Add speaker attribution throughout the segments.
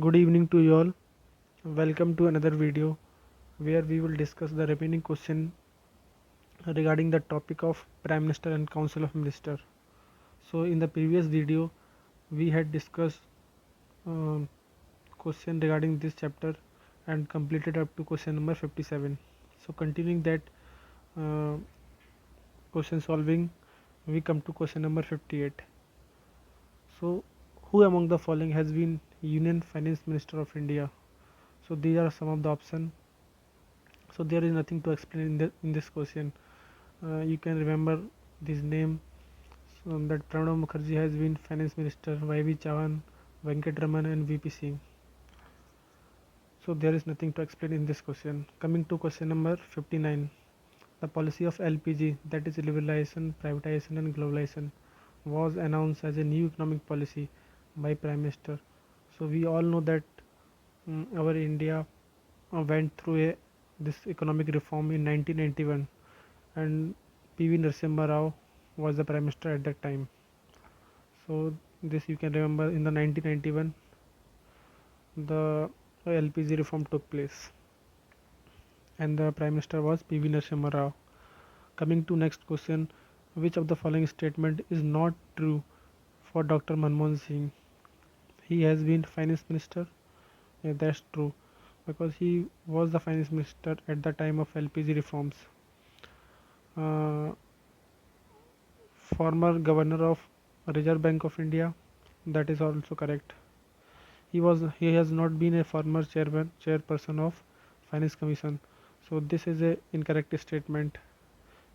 Speaker 1: Good evening to you all. Welcome to another video where we will discuss the remaining question regarding the topic of Prime Minister and Council of Minister. So in the previous video we had discussed um, question regarding this chapter and completed up to question number 57. So continuing that uh, question solving, we come to question number 58. So who among the following has been Union Finance Minister of India? So these are some of the options. So there is nothing to explain in this question. You can remember this name, so that Pranab Mukherjee has been finance minister, YV Chavan, Venkat Raman and VP Singh. So there is nothing to explain in this question. Coming to question number 59, the policy of LPG, that is liberalization, privatization and globalization, was announced as a new economic policy by Prime Minister. So we all know that our India went through this economic reform in 1991, and PV Narasimha Rao was the prime minister at that time. So this you can remember, in the 1991 the LPG reform took place and the prime minister was PV Narasimha Rao. Coming to next question, which of the following statement is not true for Dr. Manmohan Singh? He has been finance minister. Yeah, that's true, because he was the finance minister at the time of LPG reforms. Uh, Former governor of Reserve Bank of India, that is also correct. He has not been a former chairperson of Finance Commission. So this is a incorrect statement.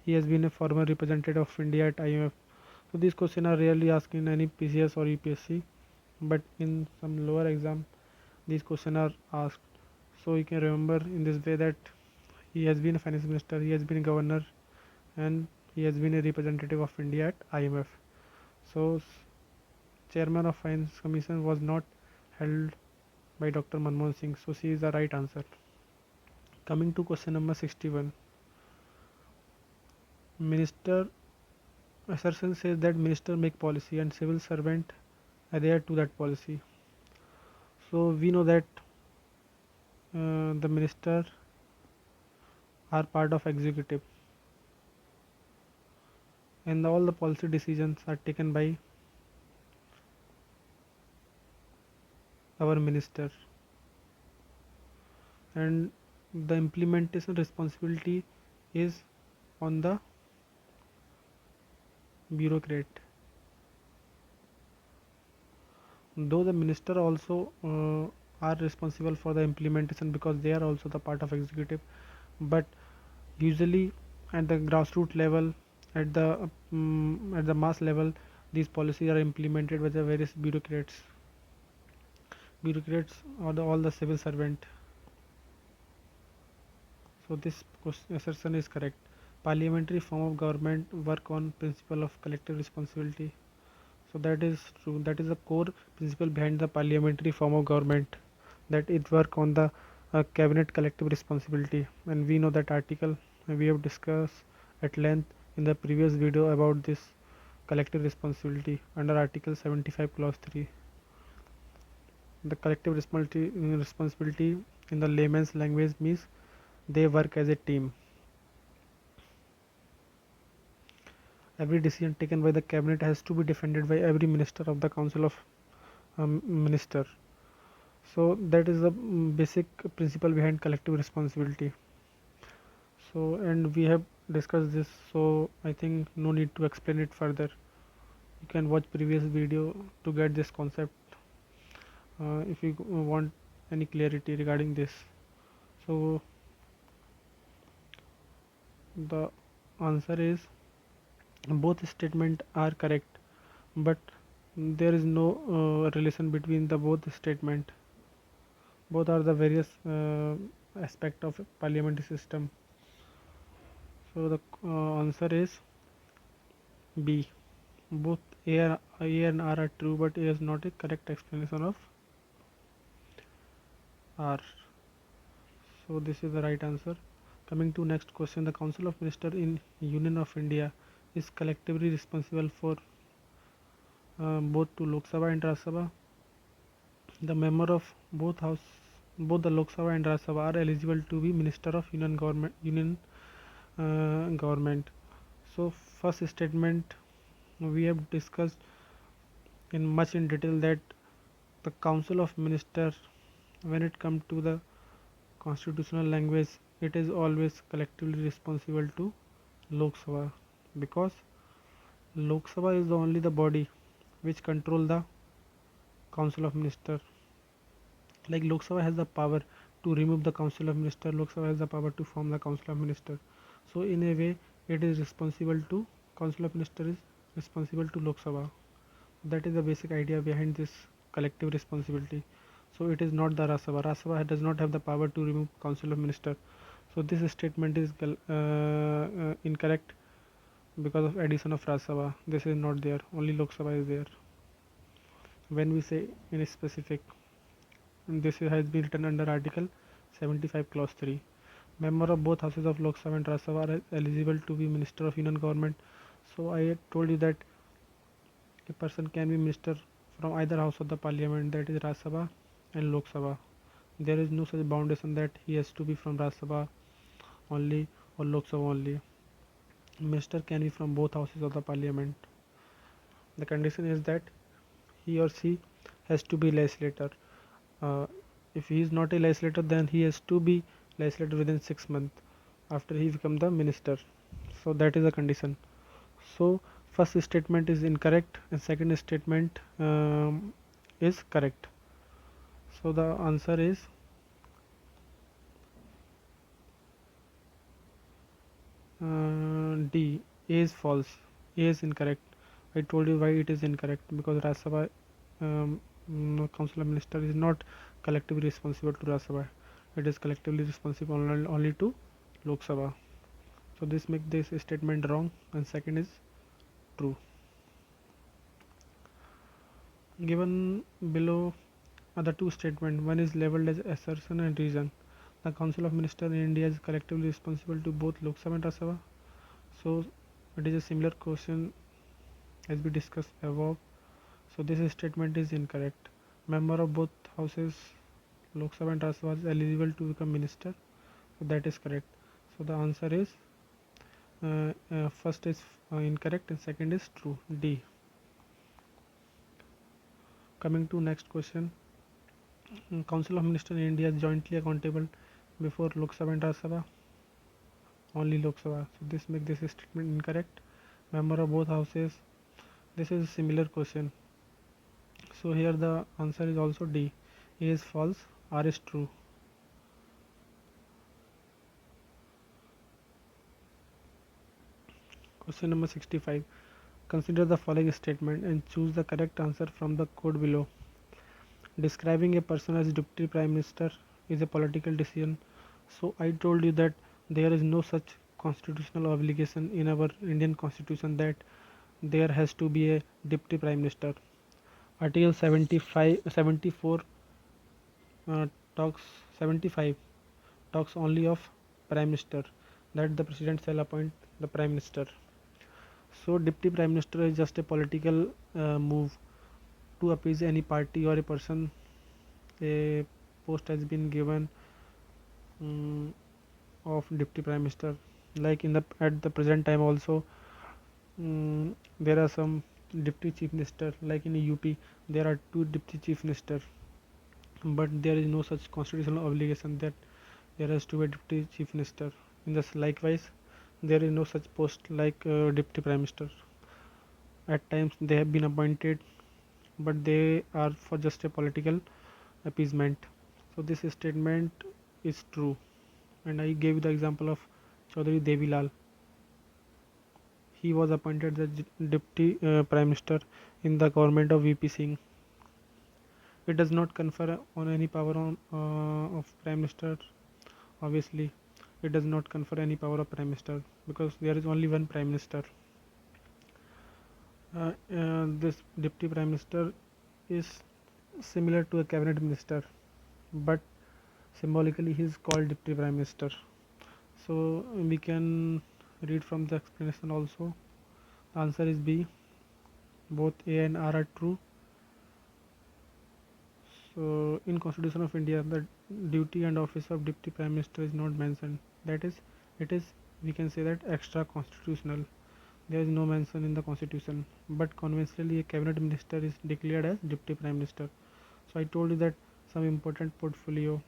Speaker 1: He has been a former representative of India at IMF. So these questions are rarely asked in any PCS or UPSC, but in some lower exam these questions are asked. So you can remember in this way that he has been a finance minister, he has been a governor, and he has been a representative of India at IMF. So chairman of Finance Commission was not held by Dr. Manmohan Singh. So C is the right answer. Coming to question number 61. Minister assertion says that minister make policy and civil servant adhere to that policy. So we know that the minister are part of executive, and all the policy decisions are taken by our minister, and the implementation responsibility is on the bureaucrat. Though the minister also are responsible for the implementation because they are also the part of executive, but usually at the grassroots level, at the mass level, these policies are implemented by the various bureaucrats or all the civil servant. So this assertion is correct. Parliamentary form of government work on principle of collective responsibility. So that is true. That is the core principle behind the parliamentary form of government, that it work on the cabinet collective responsibility. And we know that article, we have discussed at length in the previous video about this collective responsibility under Article 75 Clause 3. The collective responsibility in the layman's language means they work as a team. Every decision taken by the cabinet has to be defended by every minister of the council of minister. So that is the basic principle behind collective responsibility. So, and we have discussed this, so I think no need to explain it further. You can watch previous video to get this concept if you want any clarity regarding this. So the answer is both statements are correct, but there is no relation between the both statement. Both are the various aspect of parliamentary system. So the answer is B. Both A and R are true, but A is not a correct explanation of R. So this is the right answer. Coming to next question, the Council of Ministers in Union of India is collectively responsible for both to Lok Sabha and Rajya Sabha. The member of both house both the Lok Sabha and Rajya Sabha are eligible to be minister of union government. So first statement we have discussed in much in detail that the council of minister, when it comes to the constitutional language, it is always collectively responsible to Lok Sabha, because Lok Sabha is the only the body which control the council of minister. Like Lok Sabha has the power to remove the council of minister, Lok Sabha has the power to form the council of minister. So in a way it is responsible to, council of minister is responsible to Lok Sabha. That is the basic idea behind this collective responsibility. So it is not the Rajya Sabha. Rajya Sabha does not have the power to remove council of minister. So this statement is incorrect because of addition of Rajya Sabha. This is not there. Only Lok Sabha is there. When we say in a specific, this has been written under Article 75 Clause 3. Member of both houses of Lok Sabha and Rajya Sabha are eligible to be Minister of Union Government. So I told you that a person can be minister from either house of the parliament, that is Rajya Sabha and Lok Sabha. There is no such foundation that he has to be from Rajya Sabha only or Lok Sabha only. Minister can be from both houses of the parliament. The condition is that he or she has to be legislator. Uh, if he is not a legislator, then he has to be legislator within 6 months after he become the minister. So that is the condition. So first statement is incorrect and second statement is correct. So the answer is D. A is false. A is incorrect. I told you why it is incorrect, because Rajya Sabha council of minister is not collectively responsible to Rajya Sabha. It is collectively responsible only to Lok Sabha. So this makes this statement wrong and second is true. Given below are the two statements. One is labeled as assertion and reason. The Council of Ministers in India is collectively responsible to both Lok Sabha and Rajya Sabha. So it is a similar question as we discussed above. So this statement is incorrect. Member of both houses, Lok Sabha and Rajya Sabha, is eligible to become minister. So that is correct. So the answer is first is incorrect and second is true. D. Coming to next question. Council of Ministers in India is jointly accountable before Lok Sabha and Rajya Sabha. Only Lok Sabha. So this makes this statement incorrect. Member of both houses. This is a similar question. So here the answer is also D. A is false, R is true. Question number 65. Consider the following statement and choose the correct answer from the code below. Describing a person as deputy prime minister is a political decision. So I told you that there is no such constitutional obligation in our Indian constitution that there has to be a deputy prime minister. Article 74 talks 75 talks only of prime minister, that the president shall appoint the prime minister. So deputy prime minister is just a political move to appease any party or a person. A post has been given of deputy prime minister, like in the at the present time also there are some deputy chief minister, like in UP there are two deputy chief minister, but there is no such constitutional obligation that there has to be a deputy chief minister. In this likewise there is no such post like deputy prime minister. At times they have been appointed, but they are for just a political appeasement. So this statement is true, and I gave the example of Chaudhary Devilal. He was appointed the deputy prime minister in the government of VP Singh. It does not confer on any power on of prime minister. Obviously it does not confer any power of prime minister because there is only one prime minister. This deputy prime minister is similar to a cabinet minister, but symbolically he is called deputy prime minister. So we can read from the explanation also. The answer is B. Both A and R are true. So in Constitution of India, the duty and office of Deputy Prime Minister is not mentioned. That is, it is, we can say that, extra constitutional. There is no mention in the Constitution. But conventionally, a cabinet minister is declared as Deputy Prime Minister. So I told you that some important portfolio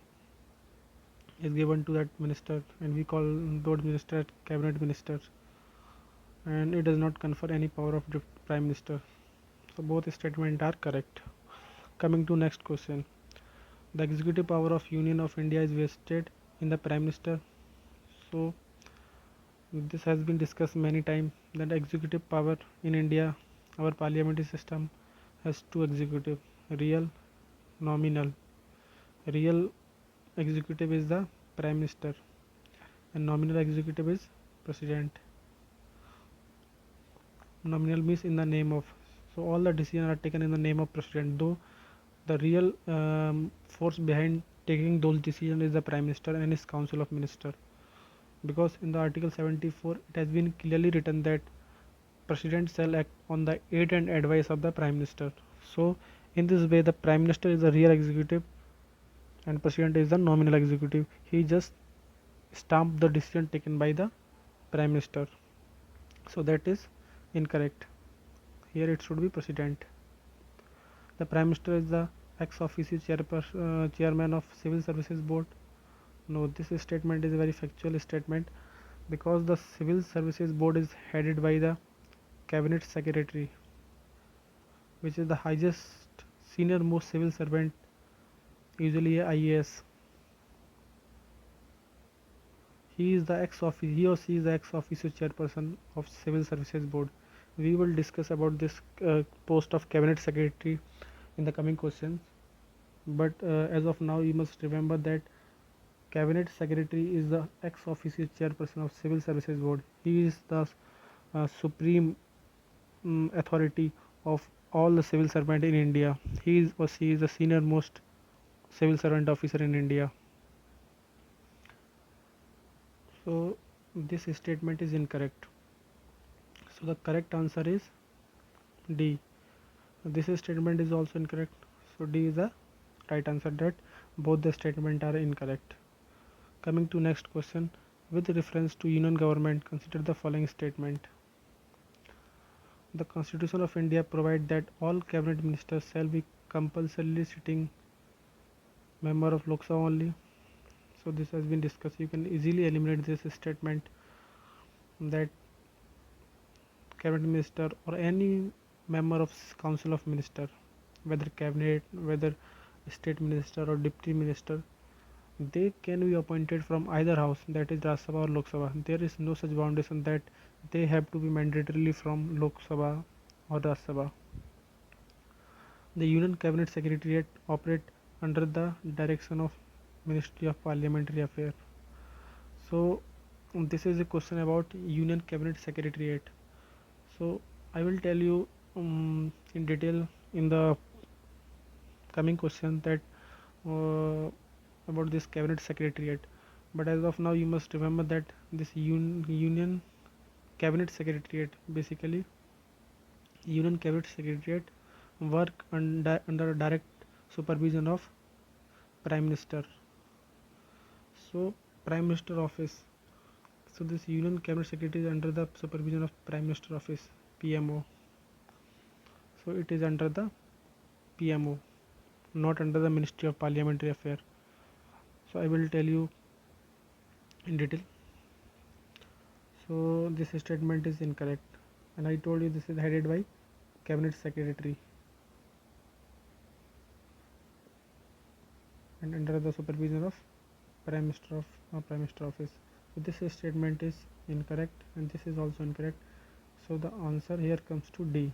Speaker 1: is given to that minister, and we call those minister cabinet minister, and it does not confer any power of Deputy Prime Minister. So both statements are correct. Coming to next question. The executive power of Union of India is vested in the Prime Minister. So this has been discussed many times that executive power in India, our parliamentary system, has two executive, real, nominal. Real executive is the Prime Minister and nominal executive is President. Nominal means in the name of. So all the decisions are taken in the name of President, though the real force behind taking those decisions is the Prime Minister and his Council of Ministers. Because in the Article 74 it has been clearly written that President shall act on the aid and advice of the Prime Minister. So in this way the Prime Minister is the real executive and President is the nominal executive. He just stamped the decision taken by the Prime Minister. So that is incorrect. Here it should be President. The Prime Minister is the ex officio chairman of Civil Services Board. No, this statement is a very factual statement because the Civil Services Board is headed by the Cabinet Secretary, which is the highest senior most civil servant, usually a IAS. He or she is the ex officio chairperson of Civil Services Board. We will discuss about this post of Cabinet Secretary in the coming questions. But as of now, you must remember that Cabinet Secretary is the ex officio chairperson of Civil Services Board. He is the supreme authority of all the civil servant in India. He is or she is the senior most civil servant officer in India. So this statement is incorrect. So the correct answer is D. This statement is also incorrect. So D is the right answer, that both the statement are incorrect. Coming to next question. With reference to union government, consider the following statement. The Constitution of India provides that all cabinet ministers shall be compulsorily sitting member of Lok Sabha only. So this has been discussed. You can easily eliminate this statement that cabinet minister or any member of council of minister, whether cabinet, whether state minister or deputy minister, they can be appointed from either house, that is Rajya Sabha or Lok Sabha. There is no such foundation that they have to be mandatorily from Lok Sabha or Rajya Sabha. The Union Cabinet Secretariat operate under the direction of Ministry of Parliamentary Affairs. So this is a question about Union Cabinet Secretariat. So I will tell you in detail in the coming question that about this Cabinet Secretariat. But as of now, you must remember that this Union Cabinet Secretariat, basically Union Cabinet Secretariat, work under direct supervision of Prime Minister. So Prime Minister office. So this Union Cabinet Secretary is under the supervision of Prime Minister office, PMO. So it is under the PMO, not under the Ministry of Parliamentary Affairs. So I will tell you in detail. So this statement is incorrect, and I told you this is headed by Cabinet Secretary and under the supervision of Prime Minister office. So this statement is incorrect and this is also incorrect. So the answer here comes to D.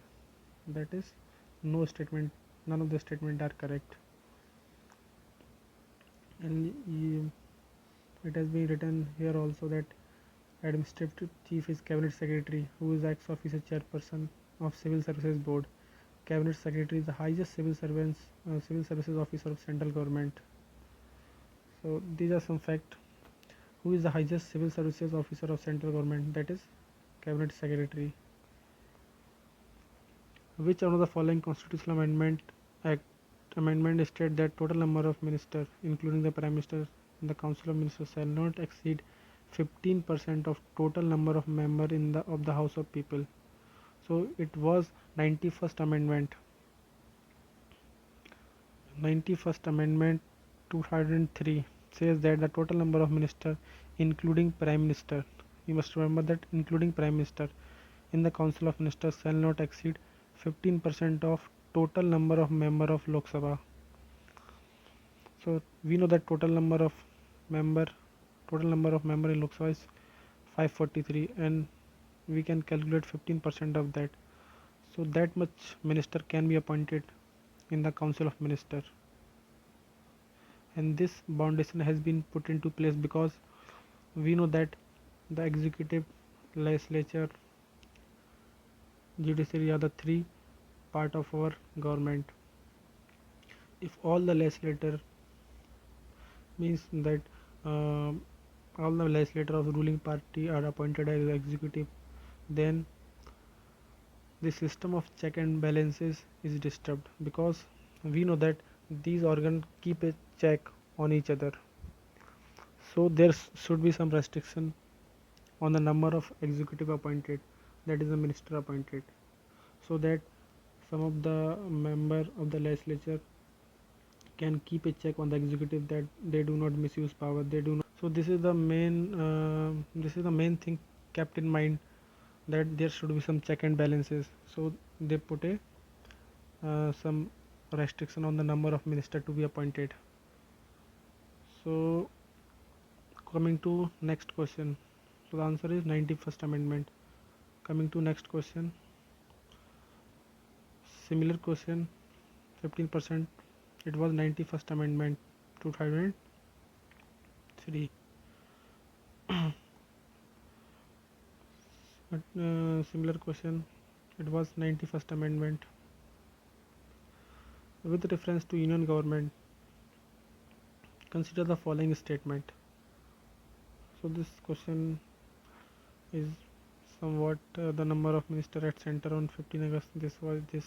Speaker 1: That is none of the statement are correct. And it has been written here also that administrative chief is cabinet secretary, who is ex officio chairperson of Civil Services Board. Cabinet secretary is the highest civil services officer of central government. So these are some facts. Who is the highest civil services officer of central government? That is cabinet secretary. Which one of the following constitutional amendment act amendment states that total number of ministers, including the Prime Minister and the Council of Ministers, shall not exceed 15% of total number of members in the House of People. So it was 91st Amendment. 91st Amendment 2003 says that the total number of ministers, including Prime Minister, you must remember that including Prime Minister, in the Council of Ministers shall not exceed 15% of total number of member of Lok Sabha. So we know that member total number of member in Lok Sabha is 543, and we can calculate 15% of that. So that much minister can be appointed in the Council of Minister, and this foundation has been put into place because we know that the executive, legislature, judiciary are the three part of our government. If all the legislator means that uh, all the legislator of the ruling party are appointed as executive, then the system of check and balances is disturbed, because we know that these organs keep a check on each other. So there should be some restriction on the number of executive appointed, that is the minister appointed, so that some of the member of the legislature can keep a check on the executive, that they do not misuse power, they do not. So this is the main thing kept in mind, that there should be some check and balances. So they put a some restriction on the number of minister to be appointed. So coming to next question, so the answer is 91st Amendment. Coming to next question, similar question, 15%. It was 91st Amendment 2003. But, similar question, it was 91st Amendment. With reference to union government, consider the following statement. So this question is somewhat the number of minister at center on 15 August. This was this.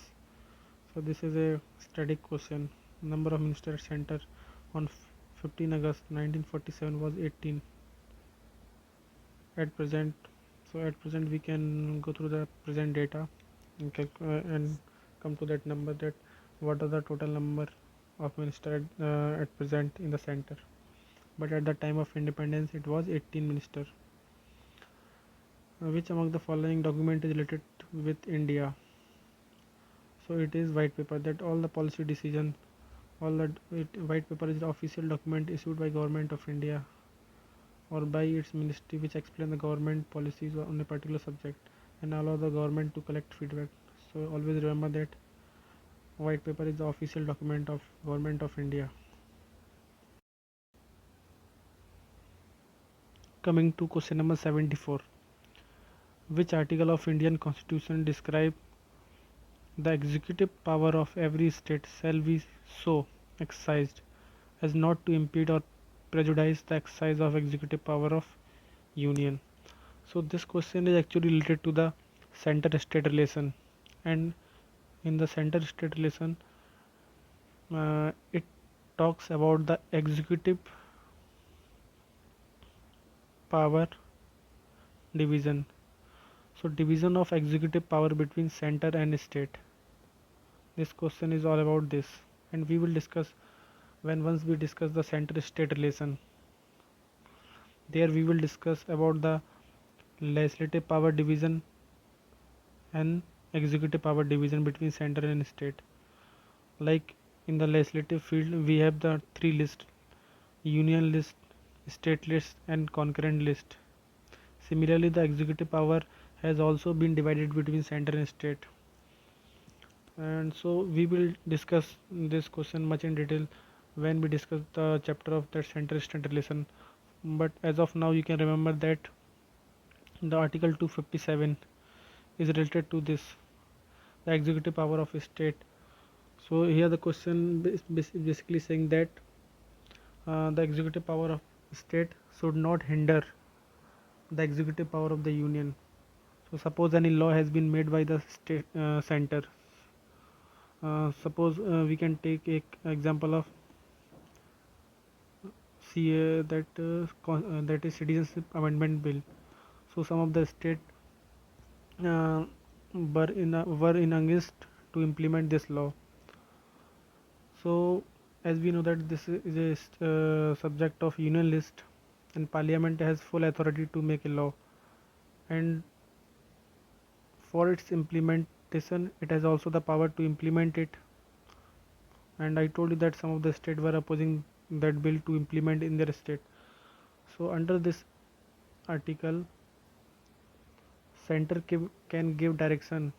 Speaker 1: So this is a static question. Number of minister at center on 15 August 1947 was 18. At present, so at present we can go through the present data and come to that number, that what are the total number of minister at present in the center. But at the time of independence it was 18 minister. Which among the following document is related with India? So it is white paper, that all the policy decision, white paper is the official document issued by government of India or by its ministry, which explain the government policies on a particular subject and allow the government to collect feedback. So always remember that white paper is the official document of government of India. Coming to question number 74. Which article of Indian Constitution describe the executive power of every state shall be so exercised as not to impede or prejudice the exercise of executive power of union? So this question is actually related to the center state relation, and in the center state relation it talks about the executive power division. So division of executive power between center and state. This question is all about this, and we will discuss once we discuss the center state relation. There we will discuss about the legislative power division and executive power division between center and state. Like in the legislative field we have the three lists: union list, state list and concurrent list. Similarly, the executive power has also been divided between center and state. And so we will discuss this question much in detail when we discuss the chapter of the center state relation. But as of now you can remember that the article 257 is related to this, the executive power of a state. So here the question is basically saying that the executive power of state should not hinder the executive power of the union. So suppose any law has been made by the state center, Suppose we can take a example of CA, that is Citizenship Amendment Bill. So some of the state uh, were in against to implement this law. So as we know that this is a subject of union list, and Parliament has full authority to make a law, and for its implementation, it has also the power to implement it. And I told you that some of the states were opposing that bill to implement in their state. So under this article, center can give direction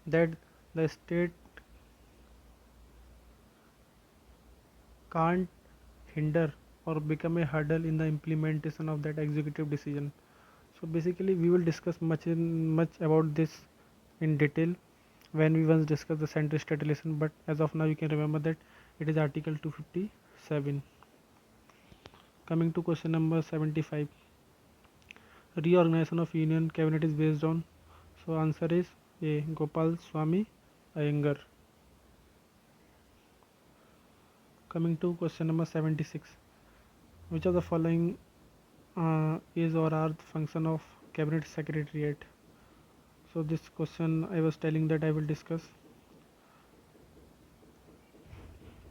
Speaker 1: that the state can't hinder or become a hurdle in the implementation of that executive decision. So basically, we will discuss much about this in detail when we once discuss the center state relation. But as of now, you can remember that it is Article 257. Coming to question number 75, reorganization of union cabinet is based on. So answer is A. Gopal Swami Iyengar. Coming to question number 76, which of the following is or are the function of cabinet secretariat? So this question I was telling that I will discuss,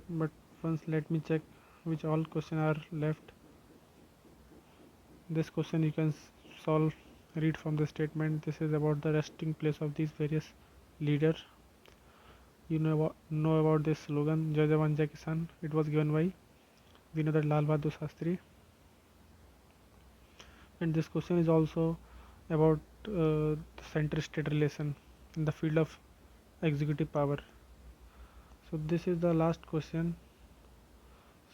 Speaker 1: but once let me check which all question are left. This question you can solve, read from the statement. This is about the resting place of these various leaders. You know about this slogan Jai Jawan Jai Kisan. It was given by, we know that, Lal Bahadur Shastri. And this question is also about the center state relation in the field of executive power. So this is the last question.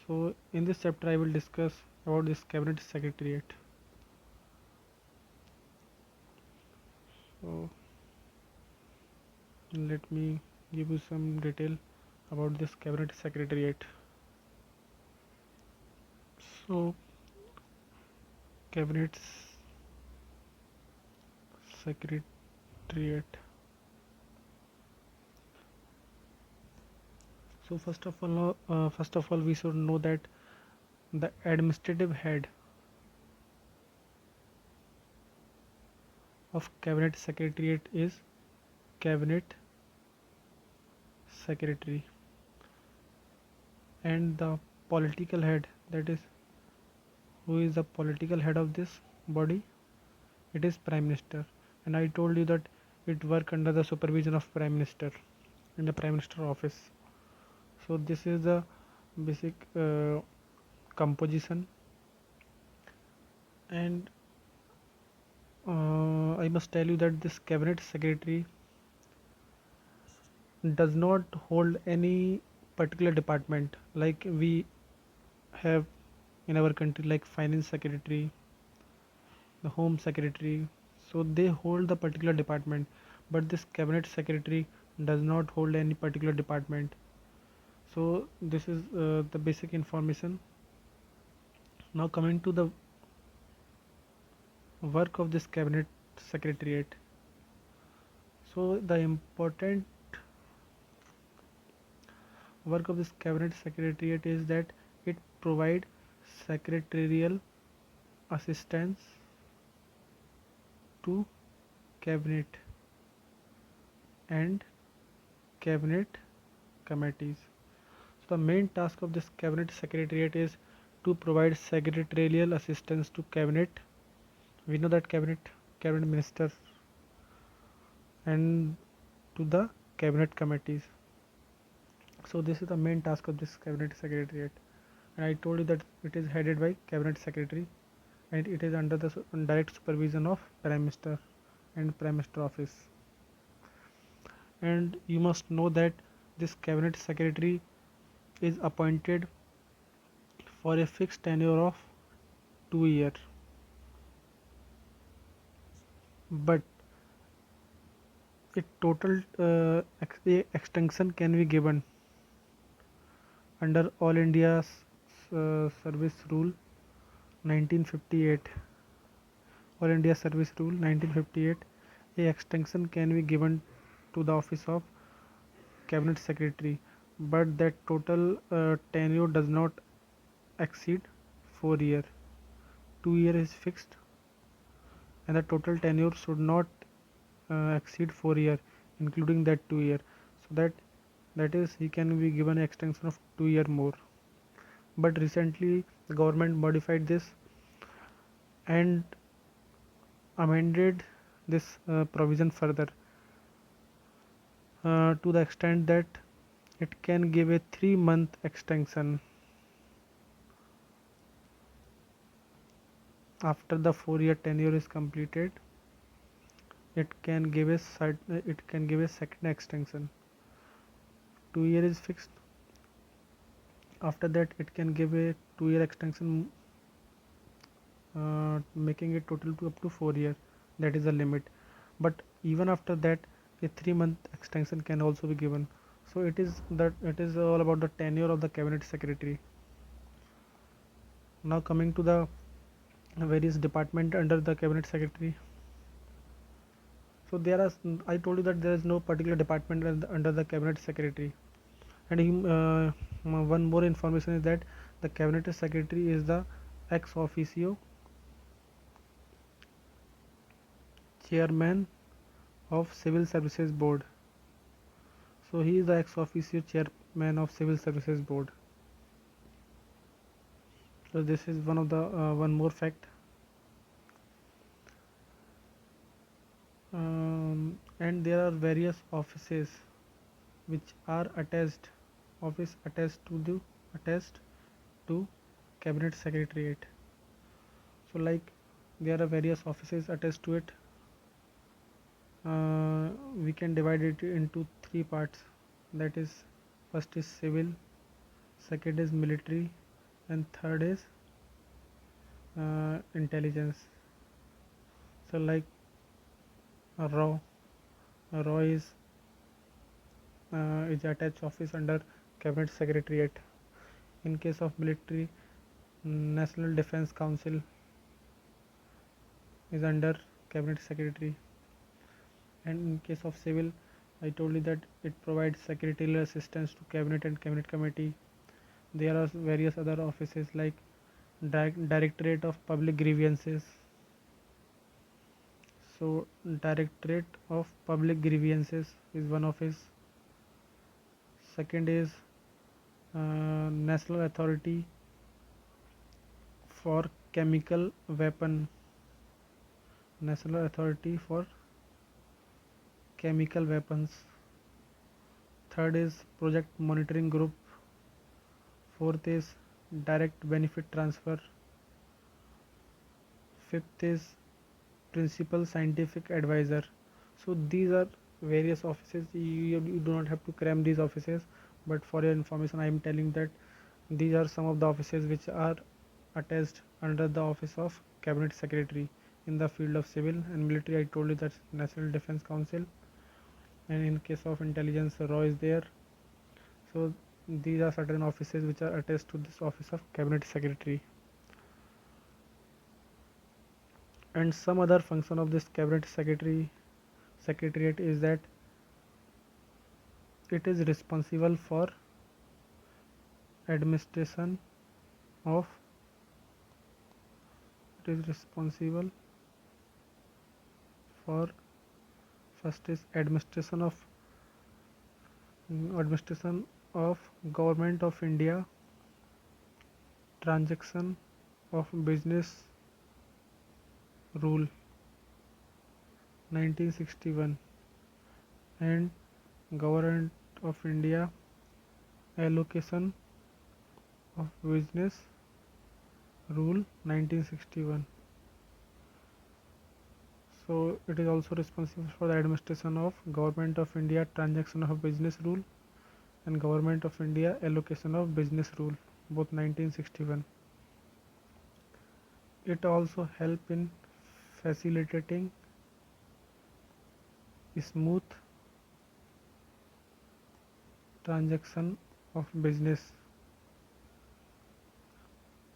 Speaker 1: So in this chapter I will discuss about this cabinet secretariat. So let me give you some detail about this cabinet secretariat. So cabinet secretariat. So first of all, we should know that the administrative head of cabinet secretariat is cabinet secretary, and the political head, that is, who is the political head of this body, it is prime minister. And I told you that it work under the supervision of prime minister in the prime minister office. So this is the basic composition. And I must tell you that this cabinet secretary does not hold any particular department like we have in our country, like finance secretary, the home secretary. So they hold the particular department, but this cabinet secretary does not hold any particular department. So this is the basic information. Now coming to the work of this cabinet secretariat. So the important work of this cabinet secretariat is that it provides secretarial assistance to cabinet and cabinet committees. So the main task of this cabinet secretariat is to provide secretarial assistance to cabinet. We know that cabinet minister, and to the cabinet committees. So this is the main task of this cabinet secretariat. And I told you that it is headed by cabinet secretary, and it is under the direct supervision of prime minister and prime minister office. And you must know that this cabinet secretary is appointed for a fixed tenure of 2 years, but a total extension can be given under All India's Service Rule 1958. All India Service Rule 1958, a extension can be given to the office of cabinet secretary, but that total tenure does not exceed 4 years. 2 year is fixed, and the total tenure should not exceed 4 years, including that 2 year. So that is he can be given an extension of 2 year more. But recently the government modified this and amended this provision further to the extent that it can give a 3 month extension after the 4 year tenure is completed. It can give a second extension. 2 year is fixed. After that it can give a 2 year extension, making it total to up to 4 years. That is the limit. But even after that, a 3 month extension can also be given. So it is all about the tenure of the cabinet secretary. Now coming to the various department under the cabinet secretary. So there are, I told you that there is no particular department under the cabinet secretary. And one more information is that the cabinet secretary is the ex officio chairman of Civil Services Board. So he is the ex officio chairman of Civil Services Board. So this is one of the one more fact. And there are various offices which are attached to cabinet secretariat. So like there are various offices attached to it. We can divide it into three parts. That is, first is civil, second is military, and third is intelligence. So like raw raw is attached office under cabinet secretariat. In case of military, National Defense Council is under cabinet secretary. And in case of civil, I told you that it provides secretarial assistance to cabinet and cabinet committee. There are various other offices like Directorate of Public Grievances. So Directorate of Public Grievances is one office. Second is National Authority for Chemical Weapon. National Authority for Chemical Weapons. Third is Project Monitoring Group. Fourth is Direct Benefit Transfer. Fifth is Principal Scientific Advisor. So these are various offices. You do not have to cram these offices, but for your information I am telling that these are some of the offices which are attached under the office of cabinet secretary. In the field of civil and military, I told you that National Defense Council, and in case of intelligence, RAW is there. So these are certain offices which are attached to this office of cabinet secretary. And some other function of this cabinet secretariat is that it is responsible for administration of it is responsible for first is administration of Government of India transaction of business rule 1961 and Government of India allocation of business rule 1961. So it is also responsible for the administration of Government of India transaction of business rule and Government of India allocation of business rule, both 1961. It also help in facilitating smooth transaction of business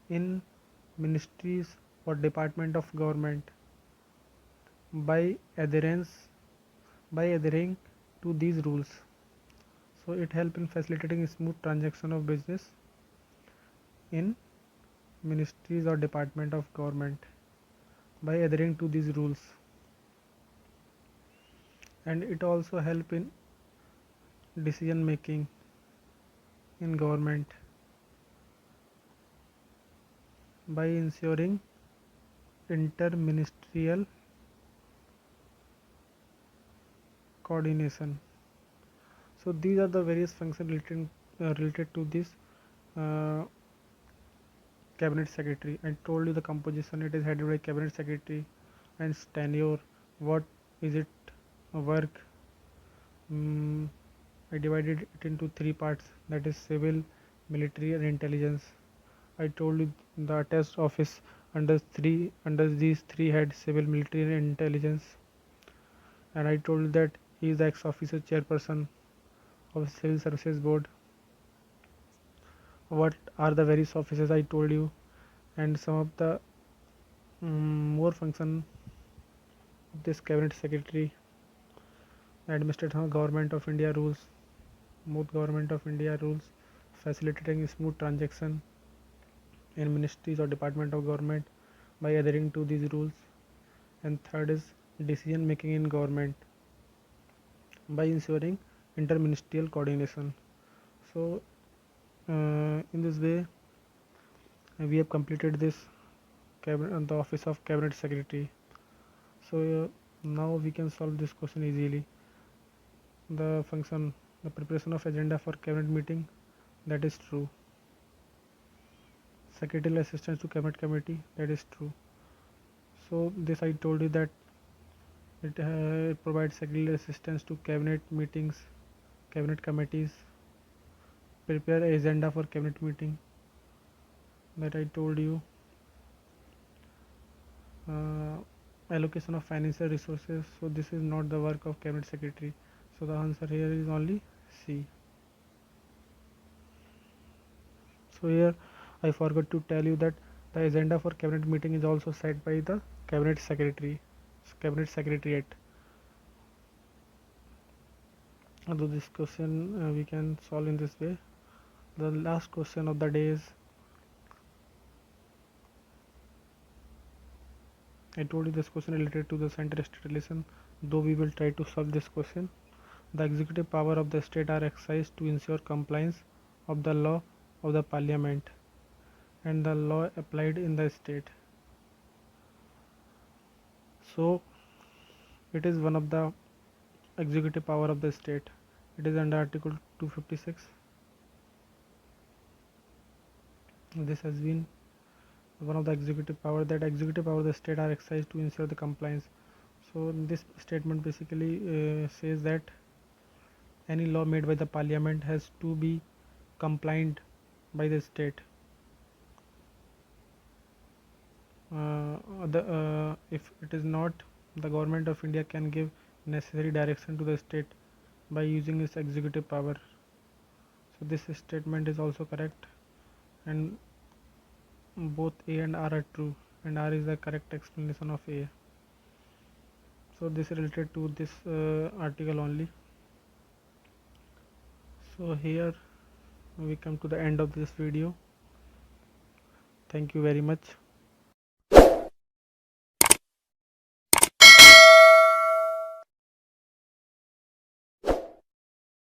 Speaker 1: in ministries or department of government by adhering to these rules. So it helps in facilitating smooth transaction of business in ministries or department of government by adhering to these rules. And it also help in decision making in government by ensuring interministerial coordination. So these are the various functions related to this uh, cabinet secretary. I told you the composition. It is headed by cabinet secretary and tenure. What is it work? Mm, I divided it into three parts, that is civil, military and intelligence. I told you the attached office under these three heads, civil, military and intelligence. And I told you that he is the ex-officer chairperson of Civil Services Board. What are the various offices I told you, and some of the more function of this cabinet secretary. Administration of Government of India rules, both Government of India rules, facilitating smooth transaction in ministries or department of government by adhering to these rules. And third is decision making in government by ensuring interministerial coordination. So in this way we have completed this cabinet, the office of cabinet secretary. So now we can solve this question easily. The function, the preparation of agenda for cabinet meeting, that is true. Secretarial assistance to cabinet committee, that is true. So this I told you that it provides secretarial assistance to cabinet meetings, cabinet committees, prepare agenda for cabinet meeting, that I told you. uh, Allocation of financial resources, so this is not the work of cabinet secretary, so the answer here is only C. So here I forgot to tell you that the agenda for cabinet meeting is also set by the cabinet secretary, cabinet secretariat. Although this question we can solve in this way. The last question of the day is, I told you this question related to the center-state relation, though we will try to solve this question. The executive power of the state are exercised to ensure compliance of the law of the parliament and the law applied in the state. So it is one of the executive power of the state. It is under Article 256. This has been one of the executive power, that executive power of the state are exercised to ensure the compliance. So this statement basically says that any law made by the parliament has to be compliant by the state. If it is not, the government of India can give necessary direction to the state by using its executive power. So this statement is also correct, and both A and R are true, and R is the correct explanation of A. So this is related to this article only. So here we come to the end of this video. Thank you very much.